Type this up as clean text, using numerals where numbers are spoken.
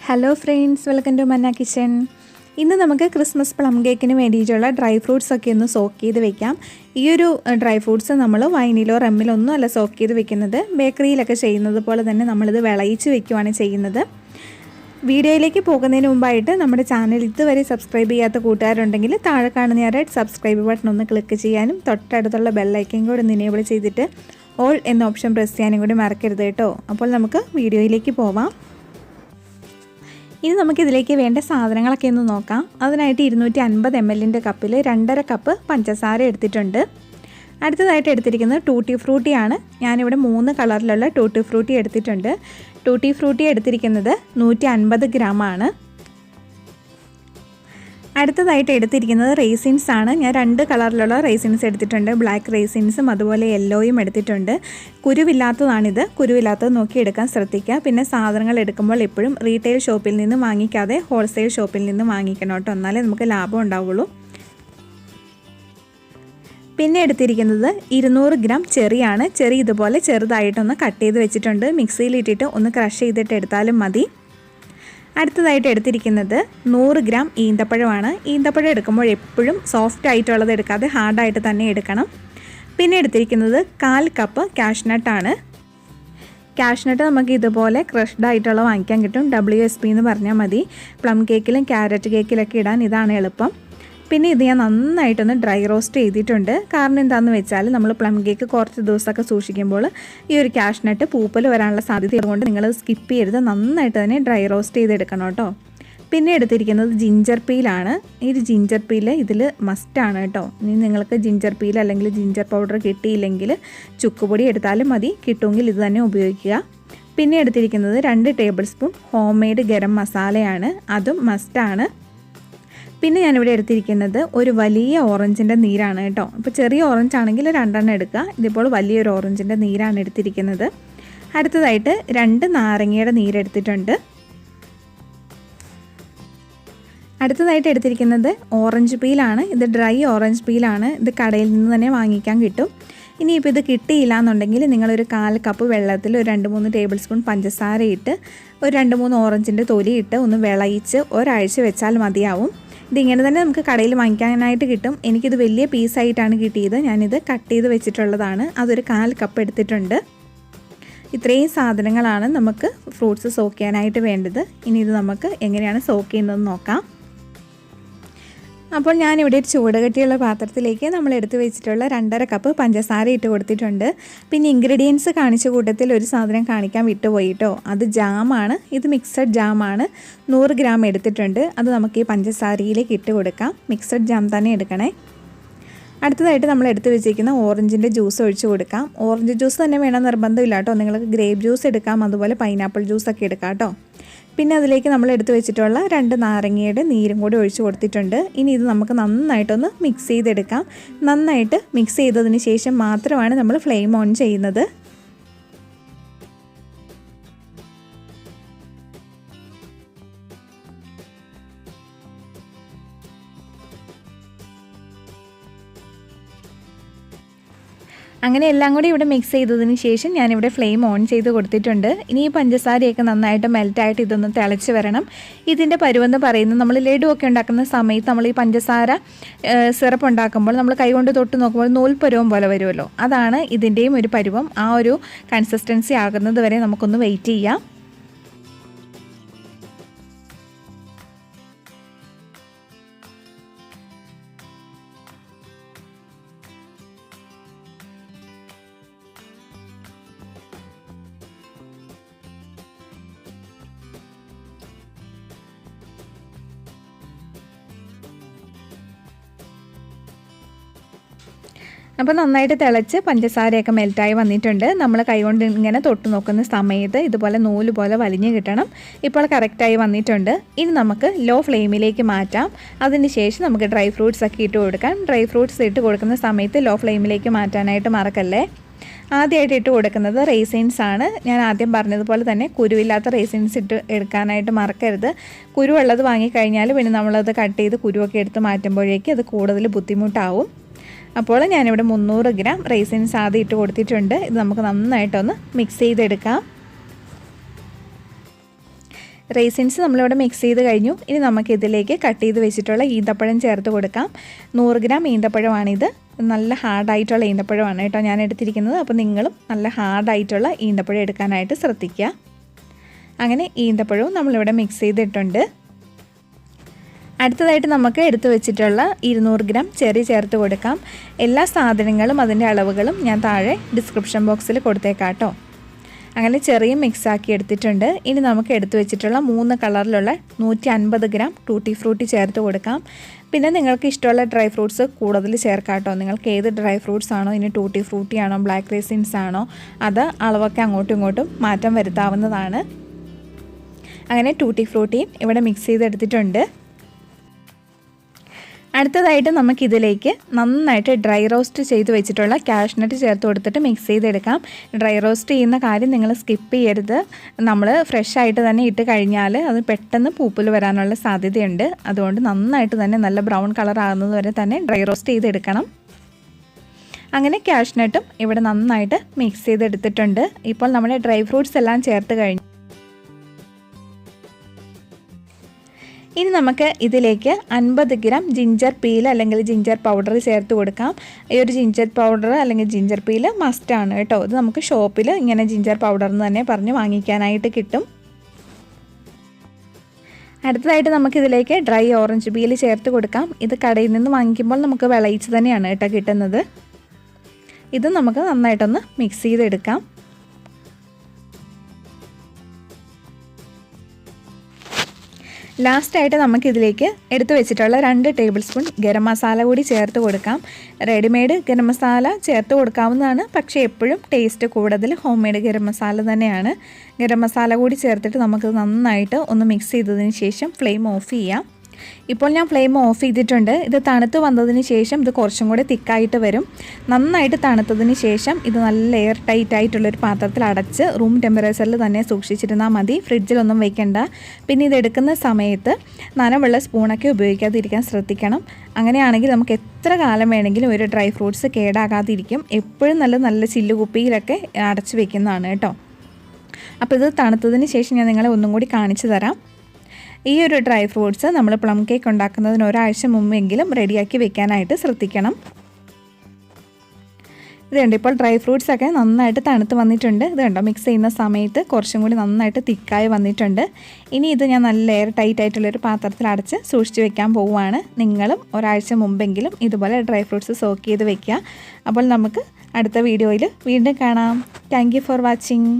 Hello friends, welcome to മന്ന kitchen. ഇന്ന് നമുക്ക് ക്രിസ്മസ് പ്ലം കേക്കിന് വേണ്ടിയിട്ടുള്ള ഡ്രൈ ഫ്രൂട്ട്സ് ഒക്കെ ഒന്ന് സോക്ക് ചെയ്ത് വെക്കാം. ഈ ഒരു ഡ്രൈ ഫ്രൂട്ട്സ് നമ്മൾ വൈനിലോ റമ്മിലോ ഒന്നും അല്ല സോക്ക് ചെയ്ത് വെക്കുന്നത്, ബേക്കറിയിലൊക്കെ ചെയ്യുന്നത് പോലെ തന്നെ നമ്മളിത് വിളയിച്ച് വെക്കുകയാണ് ചെയ്യുന്നത്. വീഡിയോയിലേക്ക് പോകുന്നതിന് മുമ്പായിട്ട് നമ്മുടെ ചാനൽ ഇതുവരെ സബ്സ്ക്രൈബ് ചെയ്യാത്ത കൂട്ടുകാരുണ്ടെങ്കിൽ താഴെ കാണുന്ന റെഡ് സബ്സ്ക്രൈബ് ബട്ടൺ ഒന്ന് ക്ലിക്ക് ചെയ്യാനും തൊട്ടടുത്തുള്ള ബെല്ലൈക്കൻ കൂടി ഒന്ന് എനേബിൾ ചെയ്തിട്ട് ഓൾ എന്ന ഓപ്ഷൻ പ്രസ് ചെയ്യാനും കൂടി മറക്കരുത് കേട്ടോ. അപ്പോൾ നമുക്ക് വീഡിയോയിലേക്ക് പോവാം. ഇനി നമുക്കിതിലേക്ക് വേണ്ട സാധനങ്ങളൊക്കെ ഒന്ന് നോക്കാം. അതിനായിട്ട് 250 ml കപ്പിൽ 2.5 കപ്പ് പഞ്ചസാര എടുത്തിട്ടുണ്ട്. അടുത്തതായിട്ട് എടുത്തിരിക്കുന്നത് ടൂട്ടി ഫ്രൂട്ടിയാണ്. ഞാനിവിടെ 3 കളറിലുള്ള ടൂട്ടി ഫ്രൂട്ടി എടുത്തിട്ടുണ്ട്. ടൂട്ടി ഫ്രൂട്ടി എടുത്തിരിക്കുന്നത് 150 ഗ്രാം ആണ്. അടുത്തതായിട്ട് എടുത്തിരിക്കുന്നത് റേസിൻസ് ആണ്. ഞാൻ 2 കളറിലുള്ള റേസിൻസ് എടുത്തിട്ടുണ്ട്. ബ്ലാക്ക് റേസിൻസും അതുപോലെ യെല്ലോയും എടുത്തിട്ടുണ്ട്. കുരുവില്ലാത്തതാണിത്. കുരുവില്ലാത്തത് നോക്കി എടുക്കാൻ ശ്രദ്ധിക്കുക. പിന്നെ സാധനങ്ങൾ എടുക്കുമ്പോൾ എപ്പോഴും റീറ്റെയിൽ ഷോപ്പിൽ നിന്ന് വാങ്ങിക്കാതെ ഹോൾസെയിൽ ഷോപ്പിൽ നിന്ന് വാങ്ങിക്കണം കേട്ടോ, എന്നാലേ നമുക്ക് ലാഭം ഉണ്ടാവുള്ളൂ. പിന്നെ എടുത്തിരിക്കുന്നത് 200 ഗ്രാം ചെറിയാണ്. ചെറി ഇതുപോലെ ചെറുതായിട്ടൊന്ന് കട്ട് ചെയ്ത് വെച്ചിട്ടുണ്ട്. മിക്സിയിലിട്ടിട്ട് ഒന്ന് ക്രഷ് ചെയ്തിട്ട് എടുത്താലും മതി. അടുത്തതായിട്ട് എടുത്തിരിക്കുന്നത് 100 ഗ്രാം ഈന്തപ്പഴമാണ്. ഈന്തപ്പഴം എടുക്കുമ്പോൾ എപ്പോഴും സോഫ്റ്റ് ആയിട്ടുള്ളത് എടുക്കാതെ ഹാർഡായിട്ട് തന്നെ എടുക്കണം. പിന്നെ എടുത്തിരിക്കുന്നത് 1/4 കപ്പ് കാഷ്നട്ടാണ്. കാഷ്നട്ട് നമുക്ക് ഇതുപോലെ ക്രഷ്ഡ് ആയിട്ടുള്ള വാങ്ങിക്കാൻ കിട്ടും. WSP എന്ന് പറഞ്ഞാൽ മതി. പ്ലം കേക്കിലും ക്യാരറ്റ് കേക്കിലൊക്കെ ഇടാൻ ഇതാണ് എളുപ്പം. പിന്നെ ഇത് ഞാൻ നന്നായിട്ടൊന്ന് ഡ്രൈ റോസ്റ്റ് ചെയ്തിട്ടുണ്ട്. കാരണം എന്താണെന്ന് വെച്ചാൽ നമ്മൾ പ്ലം കേക്ക് കുറച്ച് ദിവസമൊക്കെ സൂക്ഷിക്കുമ്പോൾ ഈ ഒരു കാഷ്നട്ട് പൂപ്പൽ വരാനുള്ള സാധ്യത ഉള്ളതുകൊണ്ട് നിങ്ങൾ സ്കിപ്പ് ചെയ്യരുത്, നന്നായിട്ട് തന്നെ ഡ്രൈ റോസ്റ്റ് ചെയ്തെടുക്കണം കേട്ടോ. പിന്നെ എടുത്തിരിക്കുന്നത് ജിഞ്ചർ പീലാണ്. ഈ ഒരു ജിഞ്ചർ പീൽ ഇതിൽ മസ്റ്റാണ് കേട്ടോ. ഇനി നിങ്ങൾക്ക് ജിഞ്ചർ പീൽ അല്ലെങ്കിൽ ജിഞ്ചർ പൗഡർ കിട്ടിയില്ലെങ്കിൽ ചുക്കുപൊടി എടുത്താലും മതി, കിട്ടുമെങ്കിൽ ഇത് തന്നെ ഉപയോഗിക്കുക. പിന്നെ എടുത്തിരിക്കുന്നത് 2 table spoon home made garam മസാലയാണ്. അതും മസ്റ്റാണ്. പിന്നെ ഞാനിവിടെ എടുത്തിരിക്കുന്നത് ഒരു വലിയ ഓറഞ്ചിൻ്റെ നീരാണ് കേട്ടോ. ഇപ്പോൾ ചെറിയ ഓറഞ്ച് ആണെങ്കിൽ 2 എണ്ണം എടുക്കുക. ഇതിപ്പോൾ വലിയൊരു ഓറഞ്ചിൻ്റെ നീരാണ് എടുത്തിരിക്കുന്നത്. അടുത്തതായിട്ട് 2 നാരങ്ങയുടെ നീരെടുത്തിട്ടുണ്ട്. അടുത്തതായിട്ട് എടുത്തിരിക്കുന്നത് ഓറഞ്ച് പീലാണ്. ഇത് ഡ്രൈ ഓറഞ്ച് പീലാണ്. ഇത് കടയിൽ നിന്ന് തന്നെ വാങ്ങിക്കാൻ കിട്ടും. ഇനിയിപ്പോൾ ഇത് കിട്ടിയില്ല എന്നുണ്ടെങ്കിൽ നിങ്ങളൊരു 1/4 കപ്പ് വെള്ളത്തിൽ ഒരു 2-3 ടേബിൾ സ്പൂൺ പഞ്ചസാര ഇട്ട് ഒരു 2-3 ഓറഞ്ചിൻ്റെ തൊലി ഇട്ട് ഒന്ന് വിളയിച്ച് ഒരാഴ്ച വെച്ചാൽ മതിയാവും. ഇതിങ്ങനെ തന്നെ നമുക്ക് കടയിൽ വാങ്ങിക്കാനായിട്ട് കിട്ടും. എനിക്കിത് വലിയ പീസായിട്ടാണ് കിട്ടിയത്. ഞാനിത് കട്ട് ചെയ്ത് വെച്ചിട്ടുള്ളതാണ്. അതൊരു 1/4 കപ്പ് എടുത്തിട്ടുണ്ട്. ഇത്രയും സാധനങ്ങളാണ് നമുക്ക് ഫ്രൂട്ട്സ് സോക്ക് ചെയ്യാനായിട്ട് വേണ്ടത്. ഇനി ഇത് നമുക്ക് എങ്ങനെയാണ് സോക്ക് ചെയ്യുന്നതെന്ന് നോക്കാം. അപ്പോൾ ഞാനിവിടെ ഒരു ചൂടുകട്ടിയുള്ള പാത്രത്തിലേക്ക് നമ്മൾ എടുത്ത് വെച്ചിട്ടുള്ള 2.5 കപ്പ് പഞ്ചസാര ഇട്ട് കൊടുത്തിട്ടുണ്ട്. പിന്നെ ഇൻഗ്രീഡിയൻസ് കാണിച്ച കൂട്ടത്തിൽ ഒരു സാധനം കാണിക്കാൻ വിട്ടുപോയി കേട്ടോ. അത് ജാമാണ്. ഇത് മിക്സഡ് ജാമാണ്. 100 ഗ്രാം എടുത്തിട്ടുണ്ട്. അത് നമുക്ക് ഈ പഞ്ചസാരയിലേക്ക് ഇട്ട് കൊടുക്കാം. മിക്സഡ് ജാം തന്നെ എടുക്കണേ. അടുത്തതായിട്ട് നമ്മൾ എടുത്ത് വെച്ചിരിക്കുന്ന ഓറഞ്ചിൻ്റെ ജ്യൂസ് ഒഴിച്ച് കൊടുക്കാം. ഓറഞ്ച് ജ്യൂസ് തന്നെ വേണം നിർബന്ധമില്ല കേട്ടോ. നിങ്ങൾക്ക് ഗ്രേപ്പ് ജ്യൂസ് എടുക്കാം, അതുപോലെ പൈനാപ്പിൾ ജ്യൂസൊക്കെ എടുക്കാം കേട്ടോ. പിന്നെ അതിലേക്ക് നമ്മൾ എടുത്ത് വെച്ചിട്ടുള്ള 2 നാരങ്ങയുടെ നീരും കൂടി ഒഴിച്ച് കൊടുത്തിട്ടുണ്ട്. ഇനി ഇത് നമുക്ക് നന്നായിട്ടൊന്ന് മിക്സ് ചെയ്തെടുക്കാം. നന്നായിട്ട് മിക്സ് ചെയ്തതിന് ശേഷം മാത്രമാണ് നമ്മൾ ഫ്ലെയിം ഓൺ ചെയ്യുന്നത്. അങ്ങനെ എല്ലാം കൂടി ഇവിടെ മിക്സ് ചെയ്തതിന് ശേഷം ഞാനിവിടെ ഫ്ലെയിം ഓൺ ചെയ്ത് കൊടുത്തിട്ടുണ്ട്. ഇനി ഈ പഞ്ചസാരയൊക്കെ നന്നായിട്ട് മെൽറ്റായിട്ട് ഇതൊന്ന് തിളച്ച് വരണം. ഇതിൻ്റെ പരുവെന്ന് പറയുന്നത് നമ്മൾ ലഡുവൊക്കെ ഉണ്ടാക്കുന്ന സമയത്ത് നമ്മൾ ഈ പഞ്ചസാര സിറപ്പ് ഉണ്ടാക്കുമ്പോൾ നമ്മൾ കൈകൊണ്ട് തൊട്ട് നോക്കുമ്പോൾ നൂൽപ്പരുവം പോലെ വരുമല്ലോ, അതാണ് ഇതിൻ്റെയും ഒരു പരുവം. ആ ഒരു കൺസിസ്റ്റൻസി ആകുന്നത് വരെ നമുക്കൊന്ന് വെയിറ്റ് ചെയ്യാം. അപ്പോൾ നന്നായിട്ട് തിളച്ച് പഞ്ചസാരയൊക്കെ മെൽറ്റായി വന്നിട്ടുണ്ട്. നമ്മൾ കൈകൊണ്ട് ഇങ്ങനെ തൊട്ട് നോക്കുന്ന സമയത്ത് ഇതുപോലെ നൂല് പോലെ വലിഞ്ഞ് കിട്ടണം. ഇപ്പോൾ കറക്റ്റായി വന്നിട്ടുണ്ട്. ഇനി നമുക്ക് ലോ ഫ്ലെയിമിലേക്ക് മാറ്റാം. അതിന് ശേഷം നമുക്ക് ഡ്രൈ ഫ്രൂട്ട്സ് ഒക്കെ ഇട്ട് കൊടുക്കാം. ഡ്രൈ ഫ്രൂട്ട്സ് ഇട്ട് കൊടുക്കുന്ന സമയത്ത് ലോ ഫ്ലെയിമിലേക്ക് മാറ്റാനായിട്ട് മറക്കല്ലേ. ആദ്യമായിട്ട് ഇട്ട് കൊടുക്കുന്നത് റേസിൻസ് ആണ്. ഞാൻ ആദ്യം പറഞ്ഞതുപോലെ തന്നെ കുരുവില്ലാത്ത റേസിൻസ് ഇട്ട് എടുക്കാനായിട്ട് മറക്കരുത്. കുരുവുള്ളത് വാങ്ങിക്കഴിഞ്ഞാൽ പിന്നെ നമ്മളത് കട്ട് ചെയ്ത് കുരുവൊക്കെ എടുത്ത് മാറ്റുമ്പോഴേക്ക് അത് കൂടുതൽ ബുദ്ധിമുട്ടാവും. അപ്പോൾ ഞാനിവിടെ 300 ഗ്രാം റൈസിൻസ് ആദ്യം ഇട്ട് കൊടുത്തിട്ടുണ്ട്. ഇത് നമുക്ക് നന്നായിട്ടൊന്ന് മിക്സ് ചെയ്തെടുക്കാം. റൈസിൻസ് നമ്മളിവിടെ മിക്സ് ചെയ്ത് കഴിഞ്ഞു. ഇനി നമുക്കിതിലേക്ക് കട്ട് ചെയ്ത് വെച്ചിട്ടുള്ള ഈന്തപ്പഴം ചേർത്ത് കൊടുക്കാം. 100 ഗ്രാം ഈന്തപ്പഴമാണിത്. നല്ല ഹാർഡായിട്ടുള്ള ഈന്തപ്പഴമാണ് കേട്ടോ ഞാൻ എടുത്തിരിക്കുന്നത്. അപ്പോൾ നിങ്ങളും നല്ല ഹാർഡായിട്ടുള്ള ഈന്തപ്പഴം എടുക്കാനായിട്ട് ശ്രദ്ധിക്കുക. അങ്ങനെ ഈന്തപ്പഴവും നമ്മളിവിടെ മിക്സ് ചെയ്തിട്ടുണ്ട്. അടുത്തതായിട്ട് നമുക്ക് എടുത്തു വെച്ചിട്ടുള്ള 200 ഗ്രാം ചെറി ചേർത്ത് കൊടുക്കാം. എല്ലാ സാധനങ്ങളും അതിൻ്റെ അളവുകളും ഞാൻ താഴെ ഡിസ്ക്രിപ്ഷൻ ബോക്സിൽ കൊടുത്തേക്കാം കേട്ടോ. അങ്ങനെ ചെറിയും മിക്സാക്കി എടുത്തിട്ടുണ്ട്. ഇനി നമുക്ക് എടുത്തു വെച്ചിട്ടുള്ള 3 കളറിലുള്ള 150 ഗ്രാം ടൂട്ടി ഫ്രൂട്ടി ചേർത്ത് കൊടുക്കാം. പിന്നെ നിങ്ങൾക്ക് ഇഷ്ടമുള്ള ഡ്രൈ ഫ്രൂട്ട്സ് കൂടുതൽ ചേർക്കാം കേട്ടോ. നിങ്ങൾക്ക് ഏത് ഡ്രൈ ഫ്രൂട്ട്സ് ആണോ, ഇനി ടൂട്ടി ഫ്രൂട്ടി ആണോ ബ്ലാക്ക് റൈസിൻസ് ആണോ, അത് അളവൊക്കെ അങ്ങോട്ടും ഇങ്ങോട്ടും മാറ്റം വരുത്താവുന്നതാണ്. അങ്ങനെ ടൂട്ടി ഫ്രൂട്ടിയും ഇവിടെ മിക്സ് ചെയ്തെടുത്തിട്ടുണ്ട്. അടുത്തതായിട്ട് നമുക്കിതിലേക്ക് നന്നായിട്ട് ഡ്രൈ റോസ്റ്റ് ചെയ്ത് വെച്ചിട്ടുള്ള കാഷ്നട്ട് ചേർത്ത് കൊടുത്തിട്ട് മിക്സ് ചെയ്തെടുക്കാം. ഡ്രൈ റോസ്റ്റ് ചെയ്യുന്ന കാര്യം നിങ്ങൾ സ്കിപ്പ് ചെയ്യരുത്. നമ്മൾ ഫ്രഷ് ആയിട്ട് തന്നെ ഇട്ട് കഴിഞ്ഞാൽ അത് പെട്ടെന്ന് പൂപ്പൽ വരാനുള്ള സാധ്യതയുണ്ട്. അതുകൊണ്ട് നന്നായിട്ട് തന്നെ നല്ല ബ്രൗൺ കളർ ആകുന്നത് വരെ തന്നെ ഡ്രൈ റോസ്റ്റ് ചെയ്തെടുക്കണം. അങ്ങനെ കാഷ്നട്ടും ഇവിടെ നന്നായിട്ട് മിക്സ് ചെയ്തെടുത്തിട്ടുണ്ട്. ഇപ്പോൾ നമ്മുടെ ഡ്രൈ ഫ്രൂട്ട്സ് എല്ലാം ചേർത്ത് കഴിഞ്ഞു. ഇനി നമുക്ക് ഇതിലേക്ക് 50 ഗ്രാം ജിഞ്ചർ പീൽ അല്ലെങ്കിൽ ജിഞ്ചർ പൗഡർ ചേർത്ത് കൊടുക്കാം. ഈ ഒരു ജിഞ്ചർ പൗഡർ അല്ലെങ്കിൽ ജിഞ്ചർ പീൽ മസ്റ്റാണ് കേട്ടോ. ഇത് നമുക്ക് ഷോപ്പിൽ ഇങ്ങനെ ജിഞ്ചർ പൗഡർ എന്ന് തന്നെ പറഞ്ഞ് വാങ്ങിക്കാനായിട്ട് കിട്ടും. അടുത്തതായിട്ട് നമുക്കിതിലേക്ക് ഡ്രൈ ഓറഞ്ച് പീൽ ചേർത്ത് കൊടുക്കാം. ഇത് കടയിൽ നിന്ന് വാങ്ങിക്കുമ്പോൾ നമുക്ക് വിളയിച്ച് തന്നെയാണ് കേട്ടോ കിട്ടുന്നത്. ഇത് നമുക്ക് നന്നായിട്ടൊന്ന് മിക്സ് ചെയ്തെടുക്കാം. ലാസ്റ്റായിട്ട് നമുക്കിതിലേക്ക് എടുത്തു വെച്ചിട്ടുള്ള 2 ടേബിൾ സ്പൂൺ ഗരം മസാല കൂടി ചേർത്ത് കൊടുക്കാം. റെഡിമെയ്ഡ് ഗരം മസാല ചേർത്ത് കൊടുക്കാവുന്നതാണ്. പക്ഷേ എപ്പോഴും ടേസ്റ്റ് കൂടുതൽ ഹോം മെയ്ഡ് ഗരം മസാല തന്നെയാണ്. ഗരം മസാല കൂടി ചേർത്തിട്ട് നമുക്ക് നന്നായിട്ട് ഒന്ന് മിക്സ് ചെയ്തതിന് ശേഷം ഫ്ലെയിം ഓഫ് ചെയ്യാം. ഇപ്പോൾ ഞാൻ ഫ്ലെയിം ഓഫ് ചെയ്തിട്ടുണ്ട്. ഇത് തണുത്ത് വന്നതിന് ശേഷം ഇത് കുറച്ചും കൂടി തിക്കായിട്ട് വരും. നന്നായിട്ട് തണുത്തതിന് ശേഷം ഇത് നല്ല എയർ ടൈറ്റ് ആയിട്ടുള്ളൊരു പാത്രത്തിൽ അടച്ച് റൂം ടെമ്പറേച്ചറിൽ തന്നെ സൂക്ഷിച്ചിരുന്നാൽ മതി. ഫ്രിഡ്ജിലൊന്നും വയ്ക്കണ്ട. പിന്നെ ഇതെടുക്കുന്ന സമയത്ത് നനവുള്ള സ്പൂണൊക്കെ ഉപയോഗിക്കാതിരിക്കാൻ ശ്രദ്ധിക്കണം. അങ്ങനെയാണെങ്കിൽ നമുക്ക് എത്ര കാലം വേണമെങ്കിലും ഒരു ഡ്രൈ ഫ്രൂട്ട്സ് കേടാകാതിരിക്കും. എപ്പോഴും നല്ല ചില്ല് കുപ്പിയിലൊക്കെ അടച്ച് വെക്കുന്നതാണ് കേട്ടോ. അപ്പോൾ ഇത് തണുത്തതിന് ശേഷം ഞാൻ നിങ്ങളെ ഒന്നും കൂടി കാണിച്ചു തരാം. ഈ ഒരു ഡ്രൈ ഫ്രൂട്ട്സ് നമ്മൾ പ്ലം കേക്ക് ഉണ്ടാക്കുന്നതിന് ഒരാഴ്ച മുമ്പെങ്കിലും റെഡിയാക്കി വെക്കാനായിട്ട് ശ്രദ്ധിക്കണം. ഇത് കണ്ടോ, ഇപ്പോൾ ഡ്രൈ ഫ്രൂട്ട്സ് ഒക്കെ നന്നായിട്ട് തണുത്ത് വന്നിട്ടുണ്ട്. ഇത് കണ്ടോ, മിക്സ് ചെയ്യുന്ന സമയത്ത് കുറച്ചും കൂടി നന്നായിട്ട് തിക്കായി വന്നിട്ടുണ്ട്. ഇനി ഇത് ഞാൻ നല്ല എയർ ടൈറ്റ് ആയിട്ടുള്ളൊരു പാത്രത്തിൽ അടച്ച് സൂക്ഷിച്ച് വെക്കാൻ പോവുകയാണ്. നിങ്ങളും ഒരാഴ്ച മുമ്പെങ്കിലും ഇതുപോലെ ഡ്രൈ ഫ്രൂട്ട്സ് സോക്ക് ചെയ്ത് വെക്കുക. അപ്പോൾ നമുക്ക് അടുത്ത വീഡിയോയിൽ വീണ്ടും കാണാം. Thank you for watching.